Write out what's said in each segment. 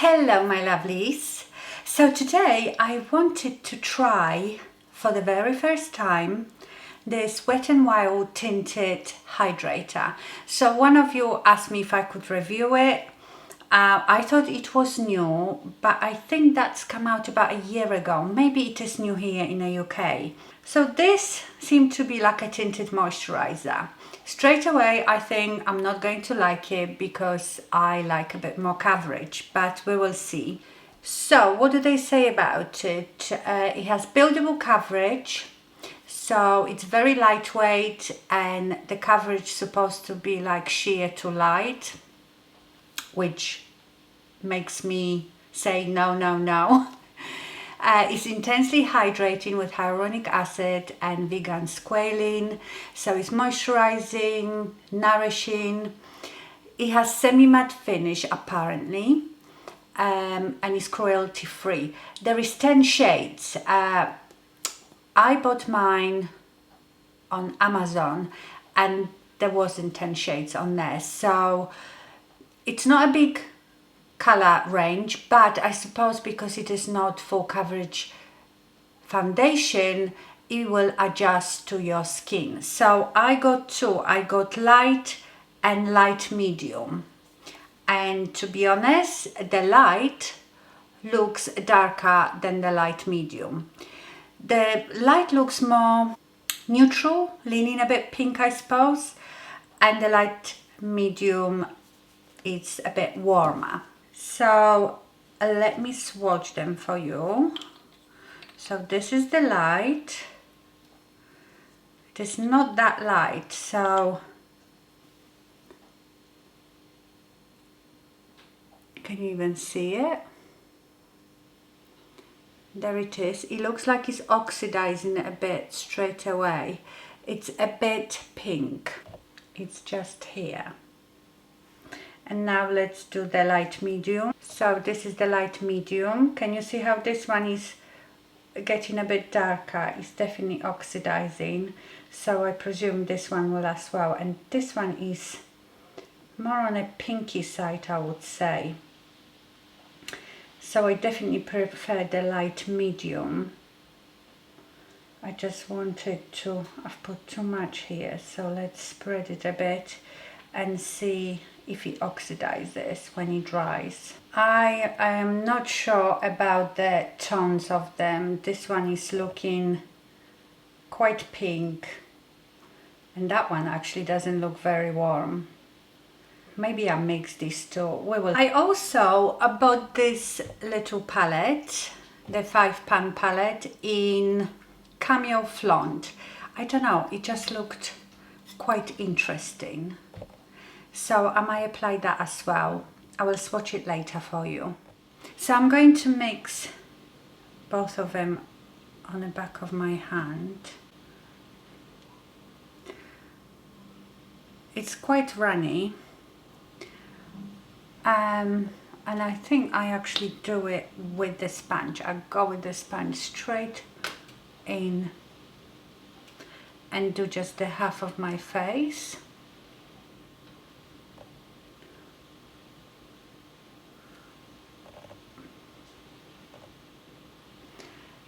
Hello my lovelies. So today I wanted to try for the very first time this Wet n Wild Tinted Hydrator. So one of you asked me if I could review it. I thought it was new, but I think that's come out about a year ago. Maybe it is new here in the UK. So this seemed to be like a tinted moisturizer. Straight away I think I'm not going to like it because I like a bit more coverage, but we will see. So what do they say about it? It has buildable coverage, so it's very lightweight and the coverage is supposed to be like sheer to light, which makes me say no, no, no. It's intensely hydrating with hyaluronic acid and vegan squalene, so it's moisturizing, nourishing. It has semi-matte finish apparently, and it's cruelty free. There is 10 shades. I bought mine on Amazon and there wasn't 10 shades on there, so it's not a big color range, but I suppose because it is not full coverage foundation, it will adjust to your skin. So I got two. I got light and light medium, and to be honest, the light looks darker than the light medium. The light looks more neutral, leaning a bit pink I suppose, and the light medium is a bit warmer. So let me swatch them for you. So this is the light. It is not that light, so can you even see it? There it is. It looks like it's oxidizing a bit straight away. It's a bit pink. It's just here. And now let's do the light medium. So this is the light medium. Can you see how this one is getting a bit darker? It's definitely oxidizing. So I presume this one will as well. And this one is more on a pinky side, I would say. So I definitely prefer the light medium. I just wanted to, I've put too much here. So let's spread it a bit and see if it oxidizes when it dries. I am not sure about the tones of them. This one is looking quite pink, and that one actually doesn't look very warm. Maybe I mixed these two. We will. I also bought this little palette, the £5 palette in Camo-flount. I don't know, it just looked quite interesting. So I might apply that as well. I will swatch it later for you. So I'm going to mix both of them on the back of my hand. It's quite runny. And I think I actually do it with the sponge. I go with the sponge straight in and do just the half of my face.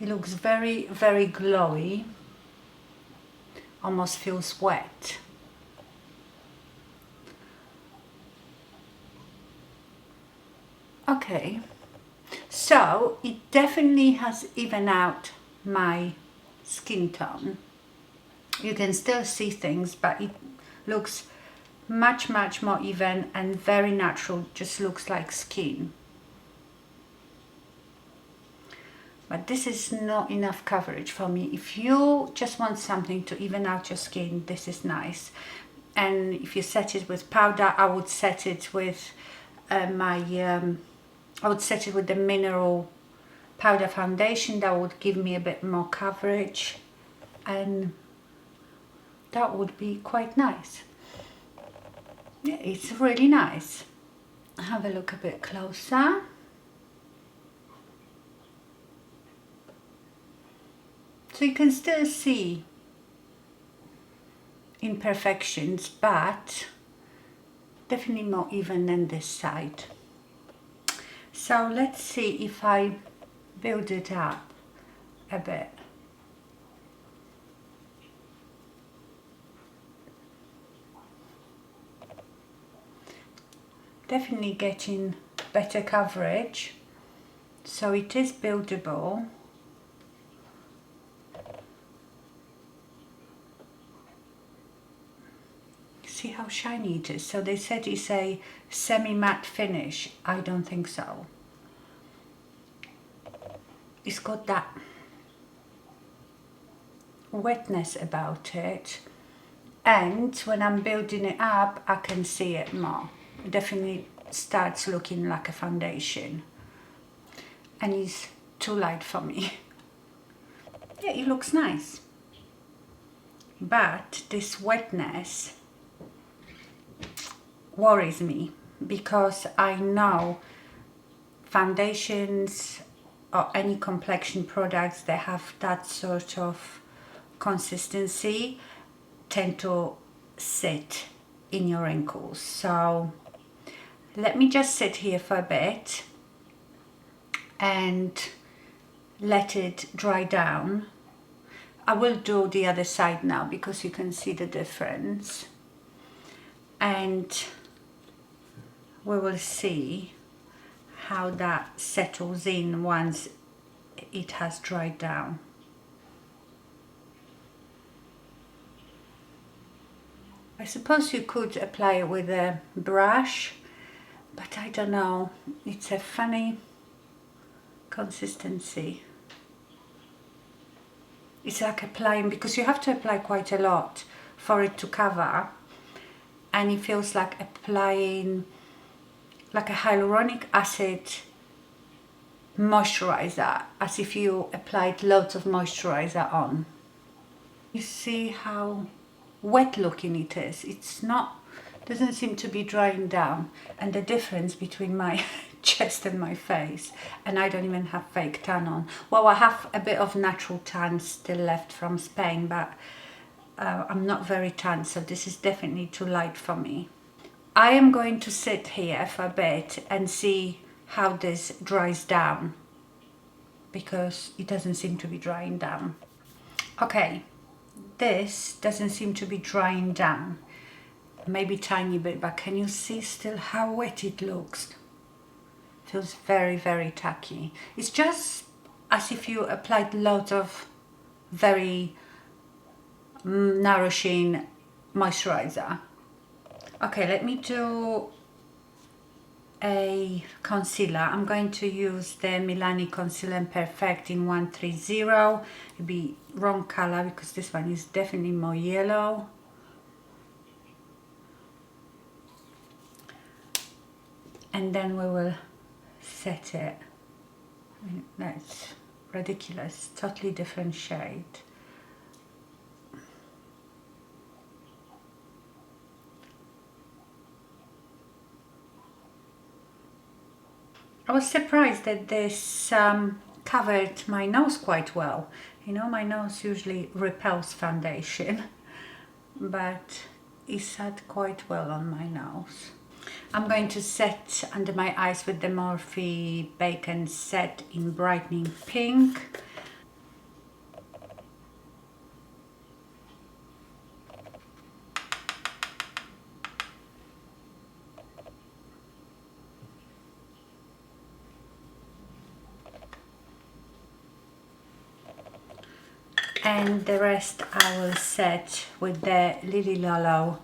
It looks very, very glowy, almost feels wet. Okay, so it definitely has evened out my skin tone. You can still see things, but it looks much, much more even and very natural, just looks like skin. But this is not enough coverage for me. If you just want something to even out your skin, this is nice. And if you set it with powder, I would set it with I would set it with the mineral powder foundation. That would give me a bit more coverage, and that would be quite nice. Yeah, it's really nice. Have a look a bit closer. So you can still see imperfections, but definitely more even than this side. So let's see if I build it up a bit. Definitely getting better coverage, so it is buildable. See how shiny it is. So they said it's a semi-matte finish. I don't think so. It's got that wetness about it, and when I'm building it up I can see it more. It definitely starts looking like a foundation, and it's too light for me. Yeah, it looks nice, but this wetness worries me because I know foundations or any complexion products that have that sort of consistency tend to sit in your wrinkles. So let me just sit here for a bit and let it dry down. I will do the other side now because you can see the difference, and we will see how that settles in once it has dried down. I suppose you could apply it with a brush, but I don't know, it's a funny consistency. It's like applying, because you have to apply quite a lot for it to cover, and it feels like applying like a hyaluronic acid moisturizer, as if you applied loads of moisturizer on. You see how wet looking it is. It's not, doesn't seem to be drying down, and the difference between my chest and my face, and I don't even have fake tan on. Well, I have a bit of natural tan still left from Spain, but I'm not very tan, so this is definitely too light for me. I am going to sit here for a bit and see how this dries down, because it doesn't seem to be drying down. Okay, this doesn't seem to be drying down, maybe tiny bit, but can you see still how wet it looks? Feels very, very tacky. It's just as if you applied loads of very nourishing moisturizer. Okay, let me do a concealer. I'm going to use the Milani Concealer and Perfect in 130. It'll be wrong color because this one is definitely more yellow. And then we will set it. That's ridiculous, totally different shade. I was surprised that this covered my nose quite well. You know, my nose usually repels foundation, but it sat quite well on my nose. I'm going to set under my eyes with the Morphe Bacon Set in Brightening Pink. And the rest I will set with the Lolo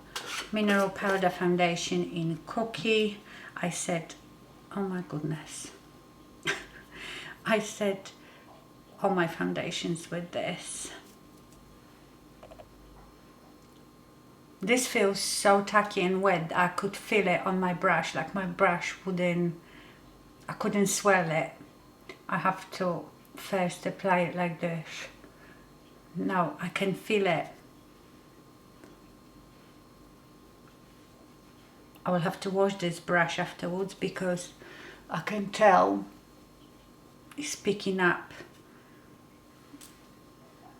Mineral Powder Foundation in Cookie. I set, oh my goodness, I set all my foundations with this. This feels so tacky and wet, I could feel it on my brush, like my brush wouldn't, I couldn't swirl it. I have to first apply it like this. Now I can feel it. I will have to wash this brush afterwards because I can tell it's picking up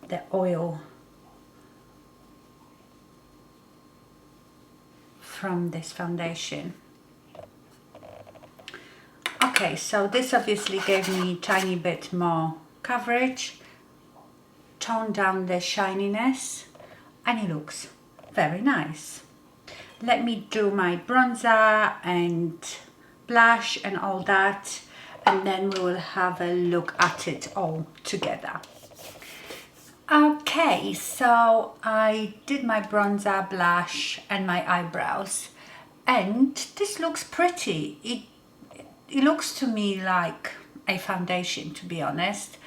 the oil from this foundation. Okay, Okay, so this obviously gave me a tiny bit more coverage, toned down the shininess, and it looks very nice. Let me do my bronzer and blush and all that, and then we will have a look at it all together. Okay, so I did my bronzer, blush and my eyebrows, and this looks pretty. It looks to me like a foundation, to be honest.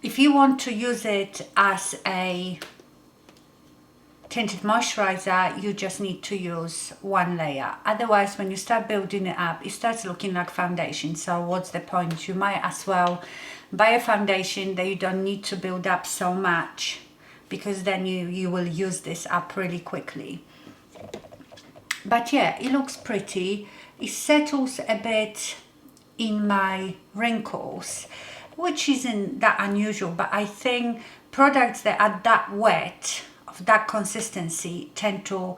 If you want to use it as a tinted moisturizer, you just need to use one layer. Otherwise, when you start building it up, it starts looking like foundation. So what's the point? You might as well buy a foundation that you don't need to build up so much, because then you will use this up really quickly. But yeah, it looks pretty. It settles a bit in my wrinkles, which isn't that unusual, but I think products that are that wet, of that consistency, tend to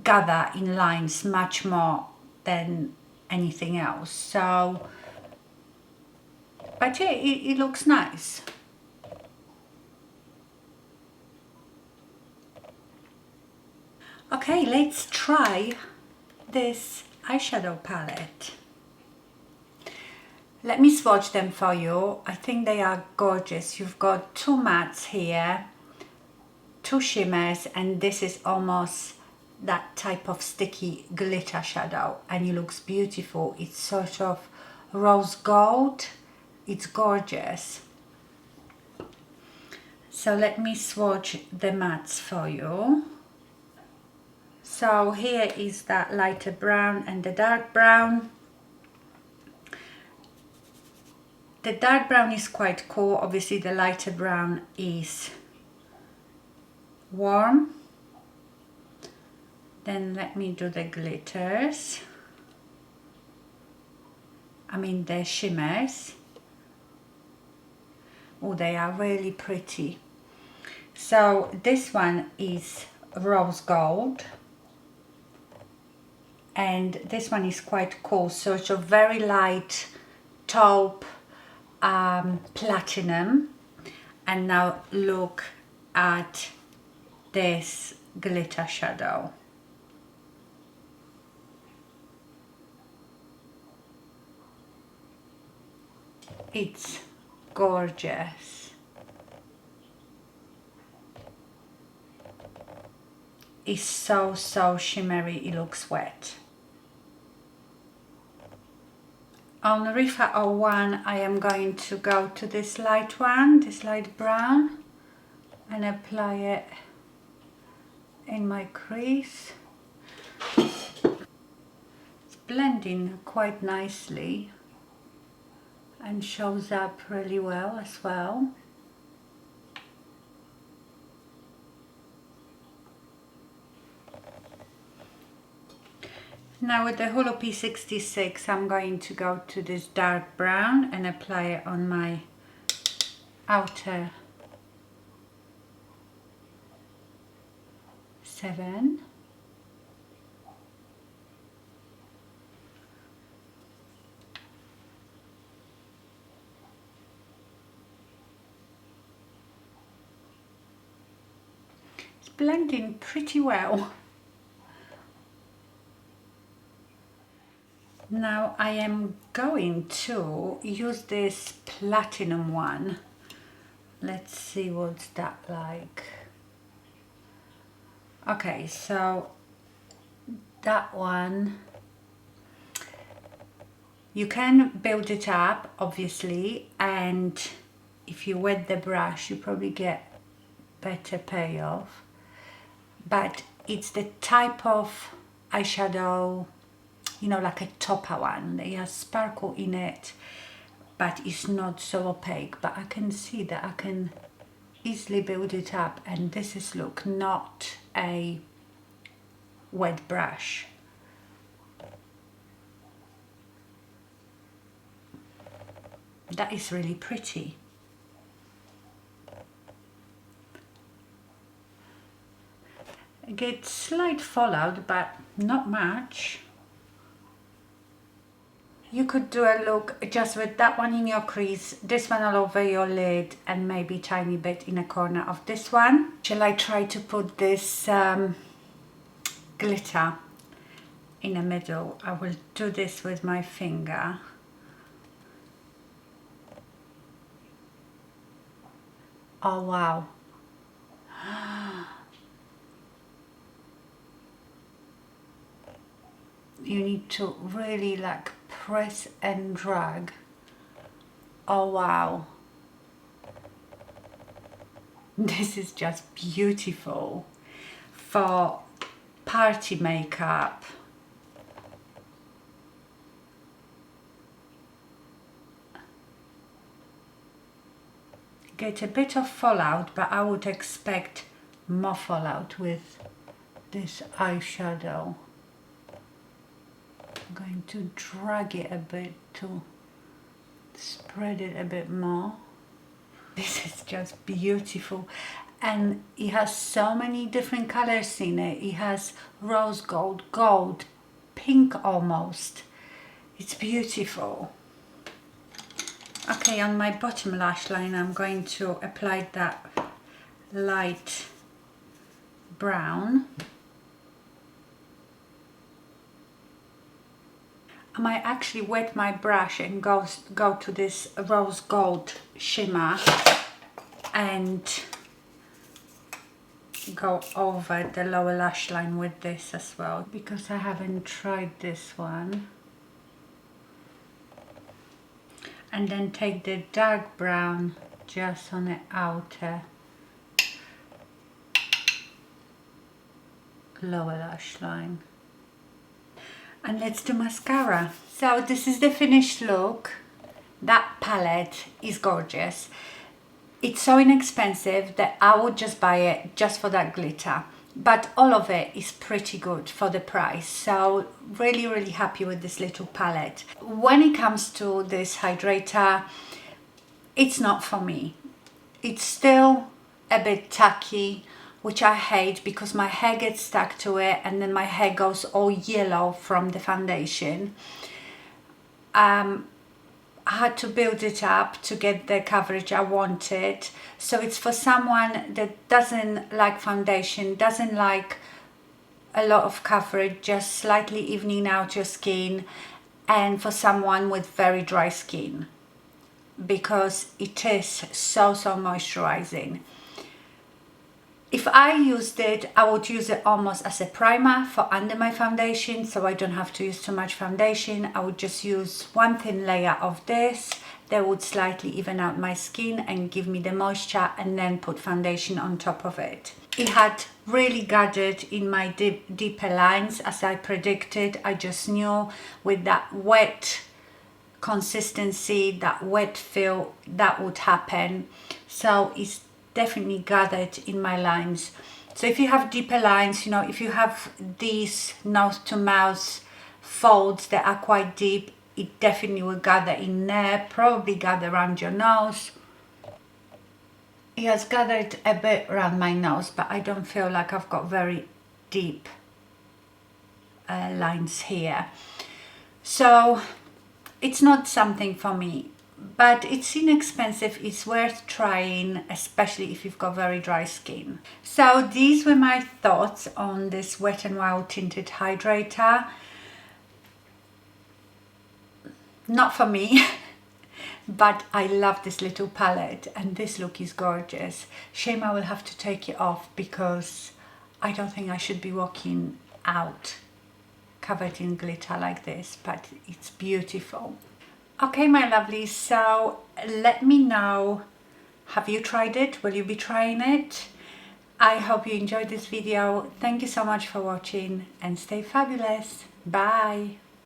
gather in lines much more than anything else. So, but yeah, it looks nice. Okay, let's try this eyeshadow palette. Let me swatch them for you. I think they are gorgeous. You've got two mattes here, two shimmers, and this is almost that type of sticky glitter shadow, and it looks beautiful. It's sort of rose gold. It's gorgeous. So let me swatch the mattes for you. So here is that lighter brown and the dark brown. The dark brown is quite cool. Obviously the lighter brown is warm. Then let me do the glitters. I mean the shimmers. Oh, they are really pretty. So this one is rose gold. And this one is quite cool, sort of very light taupe, platinum. And now look at this glitter shadow. It's gorgeous. It's so shimmery, it looks wet. On Rifa 01, I am going to go to this light one, this light brown, and apply it in my crease. It's blending quite nicely and shows up really well as well. Now with the Holo P66, I'm going to go to this dark brown and apply it on my outer 7. It's blending pretty well. Now I am going to use this platinum one. Let's see what's that like. Okay, so that one, you can build it up obviously, and if you wet the brush you probably get better payoff, but it's the type of eyeshadow, you know, like a topper one. It has sparkle in it, but it's not so opaque. But I can see that I can easily build it up, and this is, look, not a wet brush. That is really pretty. I get slight fallout, but not much. you could do a look just with that one in your crease, this one all over your lid, and maybe tiny bit in a corner of this one. Shall I try to put this glitter in the middle? I will do this with my finger. Oh wow. You need to really like press and drag. Oh wow. This is just beautiful for party makeup. Get a bit of fallout, but I would expect more fallout with this eyeshadow. I'm going to drag it a bit to spread it a bit more. This is just beautiful, and it has so many different colors in it. It has rose gold, gold, pink almost. It's beautiful. Okay, on my bottom lash line I'm going to apply that light brown. I might actually wet my brush and go to this rose gold shimmer and go over the lower lash line with this as well, because I haven't tried this one. And then take the dark brown just on the outer lower lash line. And let's do mascara. So this is the finished look. That palette is gorgeous. It's so inexpensive that I would just buy it just for that glitter. But all of it is pretty good for the price. So really, really happy with this little palette. When it comes to this hydrator, it's not for me. It's still a bit tacky, which I hate because my hair gets stuck to it and then my hair goes all yellow from the foundation. I had to build it up to get the coverage I wanted. So it's for someone that doesn't like foundation, doesn't like a lot of coverage, just slightly evening out your skin, and for someone with very dry skin, because it is so moisturizing. If I used it, I would use it almost as a primer for under my foundation, so I don't have to use too much foundation. I would just use one thin layer of this that would slightly even out my skin and give me the moisture, and then put foundation on top of it. It had really gathered in my deeper lines as I predicted. I just knew with that wet consistency, that wet feel, that would happen. So it's definitely gathered in my lines. So if you have deeper lines, you know, if you have these nose to mouth folds that are quite deep, it definitely will gather in there, probably gather around your nose. It has gathered a bit around my nose, but I don't feel like I've got very deep lines here. So it's not something for me. But it's inexpensive, it's worth trying, especially if you've got very dry skin. So these were my thoughts on this Wet n Wild Tinted Hydrator. Not for me, but I love this little palette and this look is gorgeous. Shame I will have to take it off because I don't think I should be walking out covered in glitter like this, but it's beautiful. Okay, my lovelies, so let me know, have you tried it? Will you be trying it? I hope you enjoyed this video. Thank you so much for watching and stay fabulous. Bye.